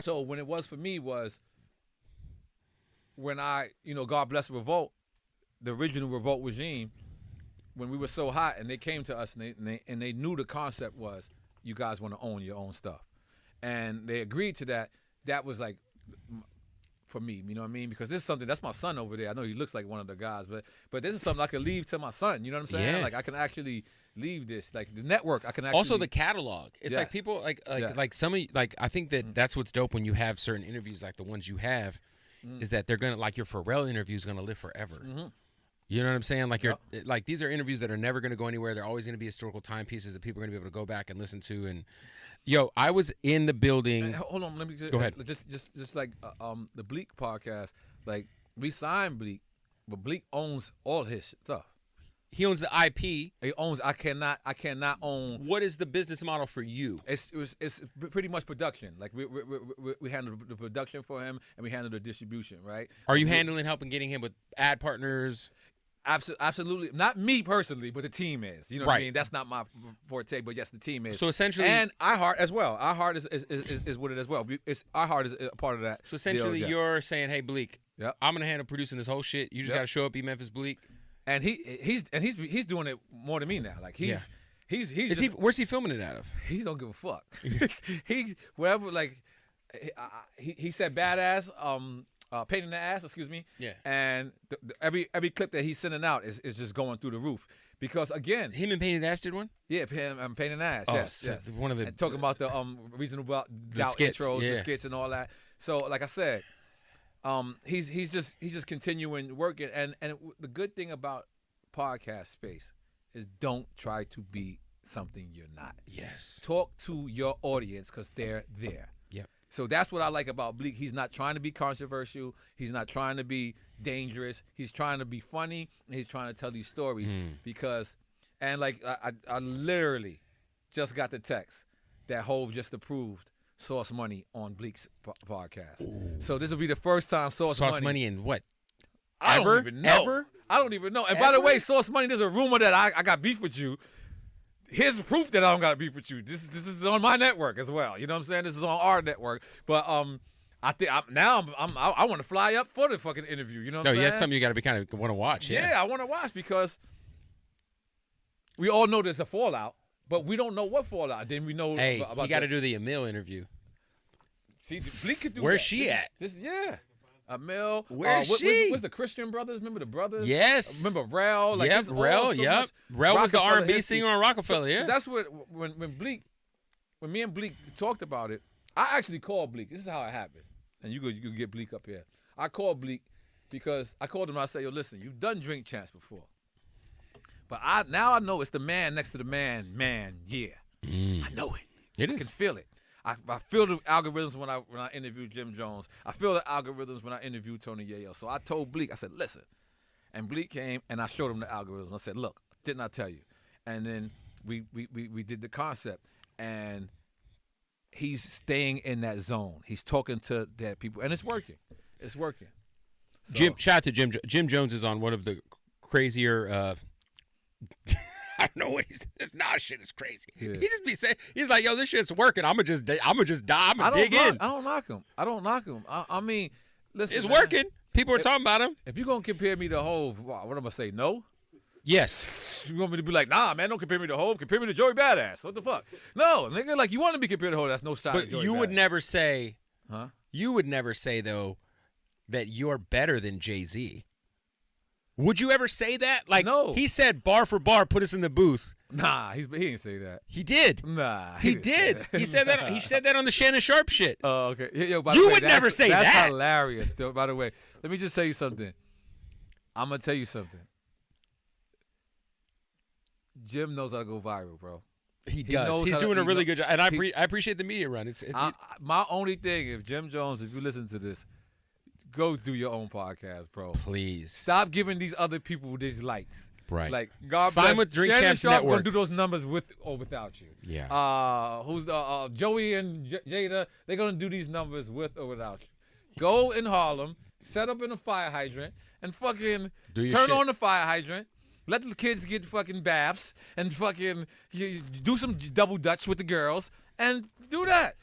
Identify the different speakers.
Speaker 1: So when it was for me was when God bless Revolt, the original Revolt regime, when we were so hot and they came to us and they knew the concept was you guys want to own your own stuff. And they agreed to that. That was like for me, you know what I mean? Because this is something, that's my son over there. I know he looks like one of the guys, but this is something I can leave to my son. You know what I'm saying?
Speaker 2: Yeah.
Speaker 1: Like I can actually leave this, like the network. I can actually
Speaker 2: Also the catalog. It's like people like some of like I think that that's what's dope when you have certain interviews like the ones you have, is that they're gonna like your Pharrell interview is gonna live forever.
Speaker 1: Mm-hmm.
Speaker 2: You know what I'm saying? Like like these are interviews that are never going to go anywhere. They're always going to be historical timepieces that people are going to be able to go back and listen to. And I was in the building.
Speaker 1: Hold on, let me
Speaker 2: go ahead.
Speaker 1: Just like the Bleak podcast. Like we signed Bleak, but Bleak owns all his stuff.
Speaker 2: He owns the IP.
Speaker 1: He owns. I cannot own.
Speaker 2: What is the business model for you?
Speaker 1: It's pretty much production. Like we handle the production for him and we handle the distribution. Right?
Speaker 2: Are you helping getting him with ad partners?
Speaker 1: Absolutely, not me personally, but the team is. You know what I mean? That's not my forte, but yes, the team is.
Speaker 2: So essentially,
Speaker 1: and iHeart as well. iHeart is with it as well. iHeart is a part of that.
Speaker 2: So essentially, you're saying, "Hey, Bleak,
Speaker 1: yep.
Speaker 2: I'm gonna handle producing this whole shit. You just gotta show up, be Memphis Bleak."
Speaker 1: And he's doing it more than me now. Like he's
Speaker 2: where's he filming it out of?
Speaker 1: He don't give a fuck. He's wherever. Like he said, badass. Pain in the ass, excuse me.
Speaker 2: Yeah.
Speaker 1: And every clip that he's sending out is just going through the roof because again,
Speaker 2: him and Pain in the Ass did one.
Speaker 1: Yeah, I'm Pain in the Ass.
Speaker 2: Oh,
Speaker 1: yes.
Speaker 2: One of the
Speaker 1: and talking about the reasonable doubt
Speaker 2: skits,
Speaker 1: intros, the skits, and all that. So, like I said, he's just continuing working, and the good thing about podcast space is don't try to be something you're not.
Speaker 2: Yes.
Speaker 1: Talk to your audience because they're there. So that's what I like about Bleak. He's not trying to be controversial. He's not trying to be dangerous. He's trying to be funny, and he's trying to tell these stories because, and like I literally just got the text that Hove just approved Sauce Money on Bleak's podcast. Ooh. So this will be the first time Sauce Money
Speaker 2: in what?
Speaker 1: I don't even know. I don't even know. And by the way, Sauce Money, there's a rumor that I got beef with you. Here's proof that I don't got to beef with you. This is on my network as well. You know what I'm saying? This is on our network. But I think I want to fly up for the fucking interview. You know what I'm saying?
Speaker 2: No, that's something you got to be kind of want to watch.
Speaker 1: Yeah, I want to watch because we all know there's a fallout, but we don't know what fallout. Then we know.
Speaker 2: Hey, you got to do the Emil interview.
Speaker 1: See, Bleak could do
Speaker 2: Where's
Speaker 1: that.
Speaker 2: she at?
Speaker 1: Emil.
Speaker 2: Where's she?
Speaker 1: What's the Christian brothers? Remember the brothers?
Speaker 2: Yes.
Speaker 1: Remember Rel? Like,
Speaker 2: yep, Rel. Yep. Rel was the R&B singer on Rockefeller.
Speaker 1: So that's what when me and Bleak talked about it. I actually called Bleak. This is how it happened. And you could get Bleak up here. I called Bleak because I called him and I said, yo, listen, you've done Drink Champs before. But now I know it's the man next to the man, yeah. I know it. I can feel it. I feel the algorithms when I interviewed Jim Jones. I feel the algorithms when I interviewed Tony Yayo. So I told Bleak, I said, listen. And Bleak came and I showed him the algorithm. I said, look, didn't I tell you? And then we did the concept. And he's staying in that zone. He's talking to dead people. And it's working. It's working. So,
Speaker 2: shout out to Jim. Jim Jones is on one of the crazier I don't know what this N.O.R.E shit is crazy. Yeah. He just be saying, he's like, yo, this shit's working. I'm gonna just die. I'm gonna dig in.
Speaker 1: I don't knock him. I mean, listen,
Speaker 2: it's working. People are talking about him.
Speaker 1: If you're gonna compare me to Hove, what am I gonna say? No.
Speaker 2: Yes.
Speaker 1: You want me to be like, nah, man, don't compare me to Hove. Compare me to Joey Badass. What the fuck? No, nigga, like you want to be compared to Hove. That's no shot.
Speaker 2: But you would never say,
Speaker 1: huh?
Speaker 2: You would never say though that you're better than Jay-Z. Would you ever say that? Like,
Speaker 1: no.
Speaker 2: He said bar for bar, put us in the booth.
Speaker 1: Nah, he didn't say that.
Speaker 2: He did.
Speaker 1: Nah,
Speaker 2: he did. He said that. He said that on the Shannon Sharp shit.
Speaker 1: Oh, okay. Yo,
Speaker 2: you would never say that.
Speaker 1: That's hilarious. Though, by the way, let me just tell you something. I'm gonna tell you something. Jim knows how to go viral, bro.
Speaker 2: He does. He's doing a really good job, and I appreciate the media run.
Speaker 1: My only thing, if Jim Jones, if you listen to this, go do your own podcast, bro.
Speaker 2: Please.
Speaker 1: Stop giving these other people these lights.
Speaker 2: Right.
Speaker 1: Like, God
Speaker 2: Sign
Speaker 1: bless.
Speaker 2: with Drink
Speaker 1: Shannon
Speaker 2: Champs
Speaker 1: Sharp
Speaker 2: Network.
Speaker 1: gonna do those numbers with or without you.
Speaker 2: Yeah.
Speaker 1: Who's Joey and Jada? They're gonna do these numbers with or without you. Go in Harlem, set up in a fire hydrant, and fucking turn on the fire hydrant. Let the kids get fucking baths and fucking do some double dutch with the girls and do that.